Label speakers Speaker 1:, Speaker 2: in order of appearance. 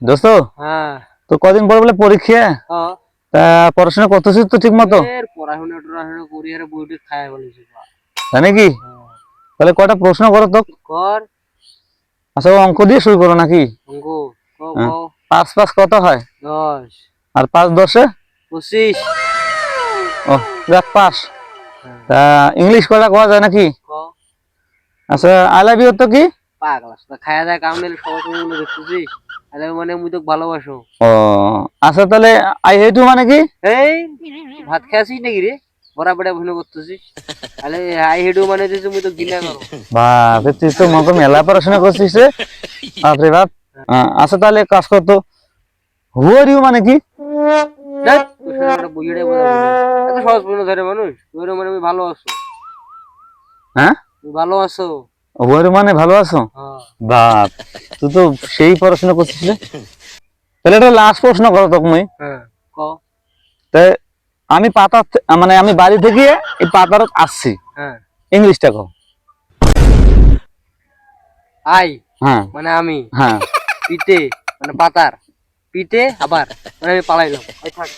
Speaker 1: দোস্ত
Speaker 2: হ্যাঁ
Speaker 1: তো কদিন পর বলে পরীক্ষা
Speaker 2: হ্যাঁ
Speaker 1: তা পড়াশোনা করতেছিস তো ঠিক মতো
Speaker 2: এর পড়াশোনা টড়াশোনা করি আর বইটি খায় বলেছি
Speaker 1: তাই নাকি? তাহলে কটা প্রশ্ন করো তো।
Speaker 2: কর
Speaker 1: আচ্ছা অঙ্ক দিয়ে শুরু করো নাকি?
Speaker 2: অঙ্ক ক ক
Speaker 1: হ্যাঁ। 5 কত হয়?
Speaker 2: 10
Speaker 1: আর 5 10
Speaker 2: 25
Speaker 1: ও যাক পাস।
Speaker 2: হ্যাঁ,
Speaker 1: তা ইংলিশ কটা কোয়া যায় নাকি?
Speaker 2: ক
Speaker 1: আচ্ছা আই লাভ ইউ তো কি?
Speaker 2: পাগলা তা খায়া যায় কাম নেই সবার সঙ্গে মনে দেখতেছিস আরে মানে মুই তোকে ভালোবাসো
Speaker 1: ও আচ্ছা তাহলে আই হেট ইউ মানে কি?
Speaker 2: এই ভাত খাইছিস নাকি রে বড়া বড়া ভুল করতেছিস আরে আই হেডু মানে যে মুই তো গিলা করো
Speaker 1: বাপ তুই তো মনে মেলা পড়াশোনা করছিস রে। বাপরে বাপ। আচ্ছা তাহলে এক কাজ করতো, হু আর ইউ মানে কি?
Speaker 2: দেখ তোর সাথে একটা বইড়ে কথা বলি এত সহজ প্রশ্ন ধরে মানুষ তোর মানে আমি ভালো আছো
Speaker 1: হ্যাঁ
Speaker 2: তুমি ভালো আছো
Speaker 1: হু আর ইউ মানে ভালো আছো?
Speaker 2: হ্যাঁ
Speaker 1: বাপ তুই তো সেই পড়াশোনা করছিস রে। তাহলে এটা লাস্ট প্রশ্ন করো তো তুমি।
Speaker 2: হ্যাঁ ক
Speaker 1: তাই আমি পাতা মানে আমি বাড়ি থেকে এই পাতার আসছি,
Speaker 2: হ্যাঁ
Speaker 1: ইংলিশটা কও।
Speaker 2: আই
Speaker 1: হ্যাঁ
Speaker 2: মানে আমি
Speaker 1: হ্যাঁ
Speaker 2: পিতে মানে পাতার পিতে আবার মানে আমি পালাইলাম এই থাক